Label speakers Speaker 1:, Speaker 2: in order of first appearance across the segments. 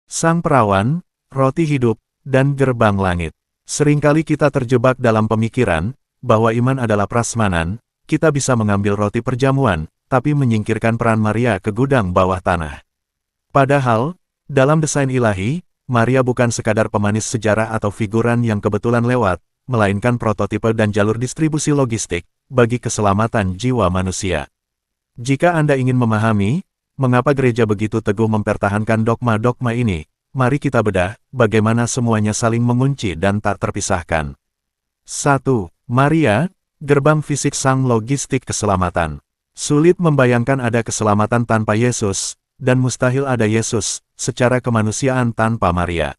Speaker 1: Sang Perawan, Roti Hidup, dan Gerbang Langit. Seringkali kita terjebak dalam pemikiran bahwa iman adalah prasmanan, kita bisa mengambil roti perjamuan, tapi menyingkirkan peran Maria ke gudang bawah tanah. Padahal, dalam desain ilahi, Maria bukan sekadar pemanis sejarah atau figuran yang kebetulan lewat, melainkan prototipe dan jalur distribusi logistik bagi keselamatan jiwa manusia. Jika Anda ingin memahami mengapa gereja begitu teguh mempertahankan dogma-dogma ini, mari kita bedah bagaimana semuanya saling mengunci dan tak terpisahkan. 1. Maria, gerbang fisik sang logistik keselamatan. Sulit membayangkan ada keselamatan tanpa Yesus, dan mustahil ada Yesus secara kemanusiaan tanpa Maria.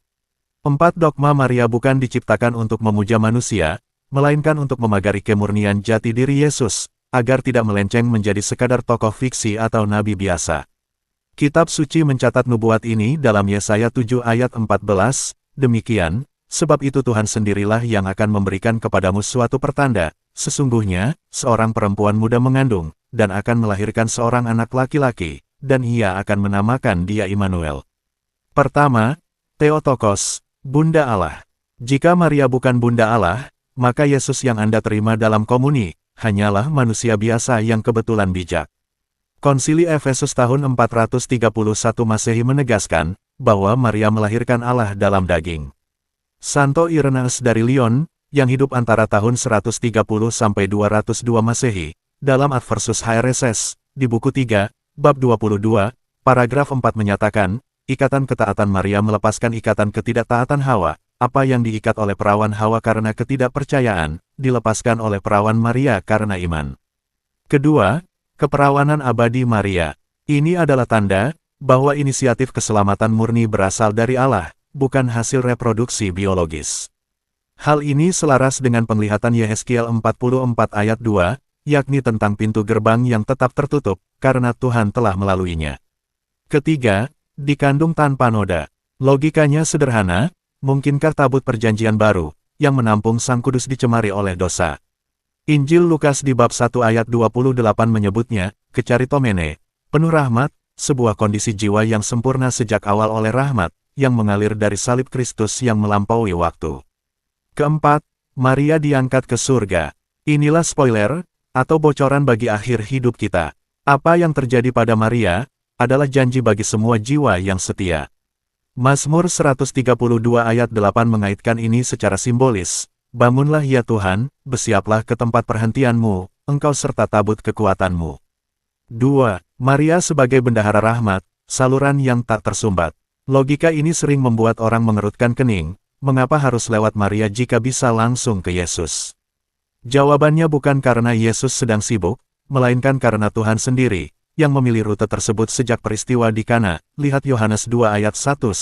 Speaker 1: 4. Dogma Maria bukan diciptakan untuk memuja manusia, melainkan untuk memagari kemurnian jati diri Yesus, agar tidak melenceng menjadi sekadar tokoh fiksi atau nabi biasa. Kitab suci mencatat nubuat ini dalam Yesaya 7 ayat 14, demikian, sebab itu Tuhan sendirilah yang akan memberikan kepadamu suatu pertanda, sesungguhnya, seorang perempuan muda mengandung, dan akan melahirkan seorang anak laki-laki, dan ia akan menamakan dia Immanuel. Pertama, Theotokos, Bunda Allah. Jika Maria bukan Bunda Allah, maka Yesus yang Anda terima dalam komuni, hanyalah manusia biasa yang kebetulan bijak. Konsili Efesus tahun 431 Masehi menegaskan, bahwa Maria melahirkan Allah dalam daging. Santo Irenaeus dari Lyon, yang hidup antara tahun 130 sampai 202 Masehi, dalam Adversus HRSS, di buku 3, bab 22, paragraf 4 menyatakan, ikatan ketaatan Maria melepaskan ikatan ketidaktaatan Hawa, apa yang diikat oleh perawan Hawa karena ketidakpercayaan, dilepaskan oleh perawan Maria karena iman. Kedua, keperawanan abadi Maria. Ini adalah tanda bahwa inisiatif keselamatan murni berasal dari Allah, bukan hasil reproduksi biologis. Hal ini selaras dengan penglihatan Yehezkiel 44 ayat 2, yakni tentang pintu gerbang yang tetap tertutup, karena Tuhan telah melaluinya. Ketiga, dikandung tanpa noda. Logikanya sederhana, mungkinkah tabut perjanjian baru, yang menampung Sang Kudus dicemari oleh dosa? Injil Lukas di bab 1 ayat 28 menyebutnya, kecharitomene, penuh rahmat, sebuah kondisi jiwa yang sempurna sejak awal oleh rahmat, yang mengalir dari salib Kristus yang melampaui waktu. Keempat, Maria diangkat ke surga. Inilah spoiler, atau bocoran bagi akhir hidup kita. Apa yang terjadi pada Maria, adalah janji bagi semua jiwa yang setia. Mazmur 132 ayat 8 mengaitkan ini secara simbolis. Bangunlah ya Tuhan, bersiaplah ke tempat perhentianmu, engkau serta tabut kekuatanmu. 2. Maria sebagai bendahara rahmat, saluran yang tak tersumbat. Logika ini sering membuat orang mengerutkan kening, mengapa harus lewat Maria jika bisa langsung ke Yesus? Jawabannya bukan karena Yesus sedang sibuk, melainkan karena Tuhan sendiri, yang memilih rute tersebut sejak peristiwa di Kana, lihat Yohanes 2 ayat 1-11.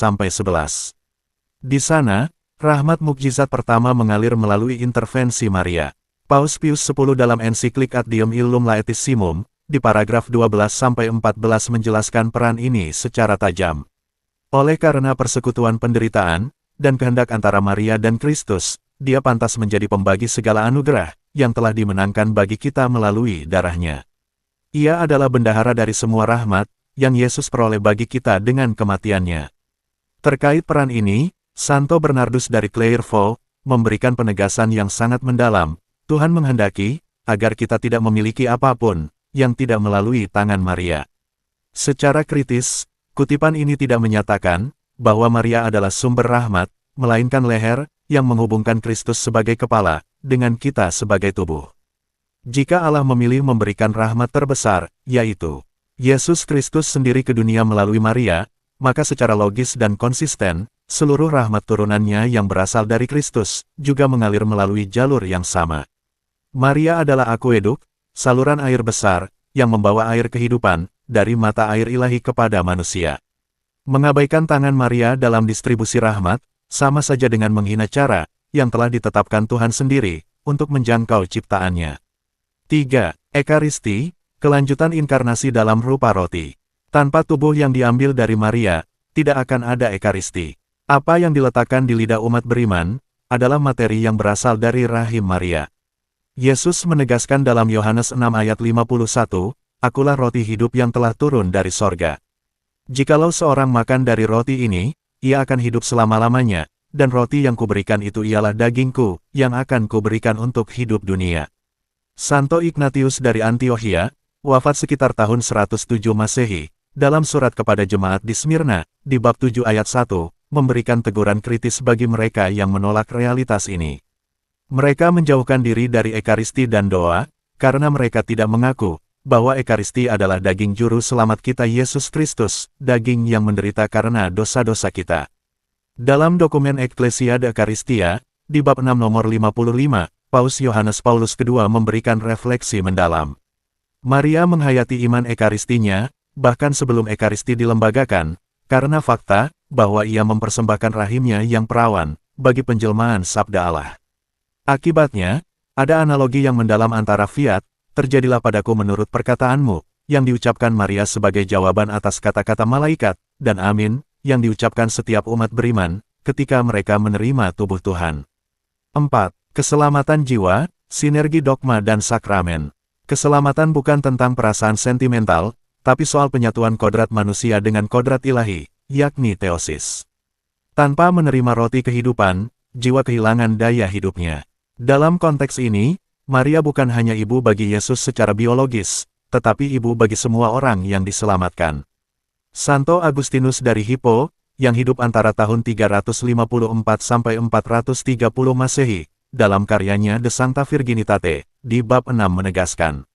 Speaker 1: Di sana, rahmat mukjizat pertama mengalir melalui intervensi Maria. Paus Pius X dalam ensiklik Ad Diem Illum Laetissimum, di paragraf 12-14 menjelaskan peran ini secara tajam. Oleh karena persekutuan penderitaan, dan kehendak antara Maria dan Kristus, dia pantas menjadi pembagi segala anugerah, yang telah dimenangkan bagi kita melalui darahnya. Ia adalah bendahara dari semua rahmat, yang Yesus peroleh bagi kita dengan kematiannya. Terkait peran ini, Santo Bernardus dari Clairvaux, memberikan penegasan yang sangat mendalam. Tuhan menghendaki, agar kita tidak memiliki apapun, yang tidak melalui tangan Maria. Secara kritis, kutipan ini tidak menyatakan, bahwa Maria adalah sumber rahmat, melainkan leher, yang menghubungkan Kristus sebagai kepala, dengan kita sebagai tubuh. Jika Allah memilih memberikan rahmat terbesar, yaitu Yesus Kristus sendiri ke dunia melalui Maria, maka secara logis dan konsisten, seluruh rahmat turunannya yang berasal dari Kristus, juga mengalir melalui jalur yang sama. Maria adalah akueduk, saluran air besar, yang membawa air kehidupan, dari mata air ilahi kepada manusia. Mengabaikan tangan Maria dalam distribusi rahmat, sama saja dengan menghina cara, yang telah ditetapkan Tuhan sendiri, untuk menjangkau ciptaannya. 3. Ekaristi, kelanjutan inkarnasi dalam rupa roti. Tanpa tubuh yang diambil dari Maria, tidak akan ada ekaristi. Apa yang diletakkan di lidah umat beriman, adalah materi yang berasal dari rahim Maria. Yesus menegaskan dalam Yohanes 6 ayat 51, akulah roti hidup yang telah turun dari sorga. Jikalau seorang makan dari roti ini, ia akan hidup selama-lamanya, dan roti yang kuberikan itu ialah dagingku, yang akan kuberikan untuk hidup dunia. Santo Ignatius dari Antiokhia, wafat sekitar tahun 107 Masehi, dalam surat kepada jemaat di Smyrna, di bab 7 ayat 1, memberikan teguran kritis bagi mereka yang menolak realitas ini. Mereka menjauhkan diri dari Ekaristi dan doa, karena mereka tidak mengaku bahwa Ekaristi adalah daging juru selamat kita Yesus Kristus, daging yang menderita karena dosa-dosa kita. Dalam dokumen Ecclesiade Eucharistia, di bab 6 nomor 55, Paus Yohanes Paulus II memberikan refleksi mendalam. Maria menghayati iman Ekaristinya, bahkan sebelum Ekaristi dilembagakan, karena fakta bahwa ia mempersembahkan rahimnya yang perawan bagi penjelmaan sabda Allah. Akibatnya, ada analogi yang mendalam antara fiat, terjadilah padaku menurut perkataanmu, yang diucapkan Maria sebagai jawaban atas kata-kata malaikat, dan amin, yang diucapkan setiap umat beriman, ketika mereka menerima tubuh Tuhan. 4. Keselamatan jiwa, sinergi dogma dan sakramen. Keselamatan bukan tentang perasaan sentimental, tapi soal penyatuan kodrat manusia dengan kodrat ilahi, yakni teosis. Tanpa menerima roti kehidupan, jiwa kehilangan daya hidupnya. Dalam konteks ini, Maria bukan hanya ibu bagi Yesus secara biologis, tetapi ibu bagi semua orang yang diselamatkan. Santo Agustinus dari Hippo, yang hidup antara tahun 354 sampai 430 Masehi, dalam karyanya De Sancta Virginitate, di bab 6 menegaskan,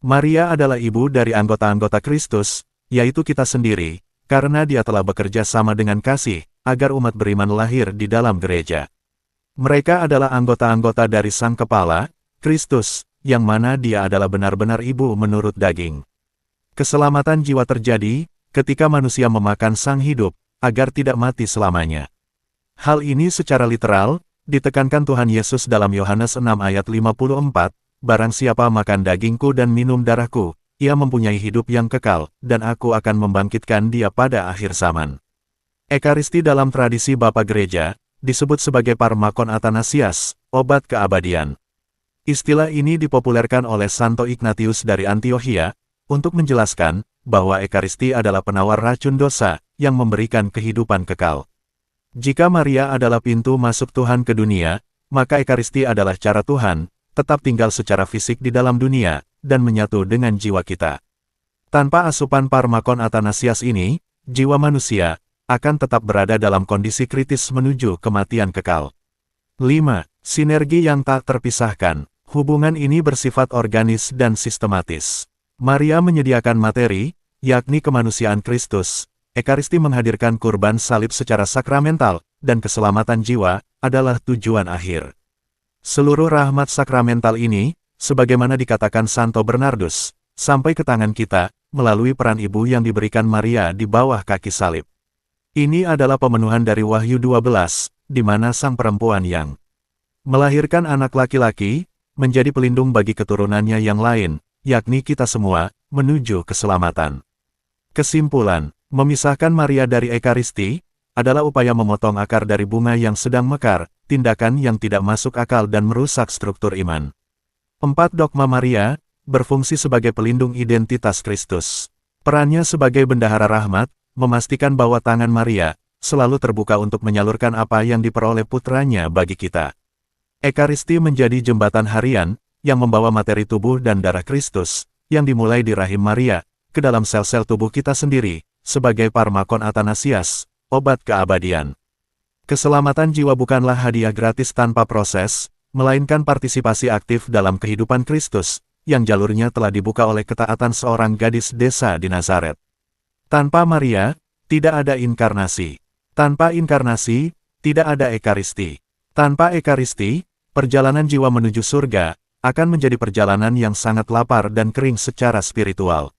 Speaker 1: Maria adalah ibu dari anggota-anggota Kristus, yaitu kita sendiri, karena dia telah bekerja sama dengan kasih, agar umat beriman lahir di dalam gereja. Mereka adalah anggota-anggota dari Sang Kepala, Kristus, yang mana dia adalah benar-benar ibu menurut daging. Keselamatan jiwa terjadi ketika manusia memakan Sang Hidup, agar tidak mati selamanya. Hal ini secara literal, ditekankan Tuhan Yesus dalam Yohanes 6 ayat 54, barang siapa makan dagingku dan minum darahku, ia mempunyai hidup yang kekal, dan aku akan membangkitkan dia pada akhir zaman. Ekaristi dalam tradisi Bapa Gereja, disebut sebagai Parmakon Athanasias, obat keabadian. Istilah ini dipopulerkan oleh Santo Ignatius dari Antiokhia, untuk menjelaskan bahwa Ekaristi adalah penawar racun dosa, yang memberikan kehidupan kekal. Jika Maria adalah pintu masuk Tuhan ke dunia, maka Ekaristi adalah cara Tuhan, tetap tinggal secara fisik di dalam dunia, dan menyatu dengan jiwa kita. Tanpa asupan Parmakon Athanasias ini, jiwa manusia akan tetap berada dalam kondisi kritis menuju kematian kekal. 5. Sinergi yang tak terpisahkan. Hubungan ini bersifat organis dan sistematis. Maria menyediakan materi, yakni kemanusiaan Kristus. Ekaristi menghadirkan kurban salib secara sakramental, dan keselamatan jiwa adalah tujuan akhir. Seluruh rahmat sakramental ini, sebagaimana dikatakan Santo Bernardus, sampai ke tangan kita, melalui peran ibu yang diberikan Maria di bawah kaki salib. Ini adalah pemenuhan dari Wahyu 12, di mana sang perempuan yang melahirkan anak laki-laki, menjadi pelindung bagi keturunannya yang lain, yakni kita semua, menuju keselamatan. Kesimpulan, memisahkan Maria dari Ekaristi, adalah upaya memotong akar dari bunga yang sedang mekar, tindakan yang tidak masuk akal dan merusak struktur iman. 4. Dogma Maria, berfungsi sebagai pelindung identitas Kristus. Perannya sebagai bendahara rahmat, memastikan bahwa tangan Maria, selalu terbuka untuk menyalurkan apa yang diperoleh putranya bagi kita. Ekaristi menjadi jembatan harian, yang membawa materi tubuh dan darah Kristus, yang dimulai di rahim Maria, ke dalam sel-sel tubuh kita sendiri, sebagai Parmakon Athanasias, obat keabadian. Keselamatan jiwa bukanlah hadiah gratis tanpa proses, melainkan partisipasi aktif dalam kehidupan Kristus, yang jalurnya telah dibuka oleh ketaatan seorang gadis desa di Nazaret. Tanpa Maria, tidak ada inkarnasi. Tanpa inkarnasi, tidak ada Ekaristi. Tanpa Ekaristi, perjalanan jiwa menuju surga akan menjadi perjalanan yang sangat lapar dan kering secara spiritual.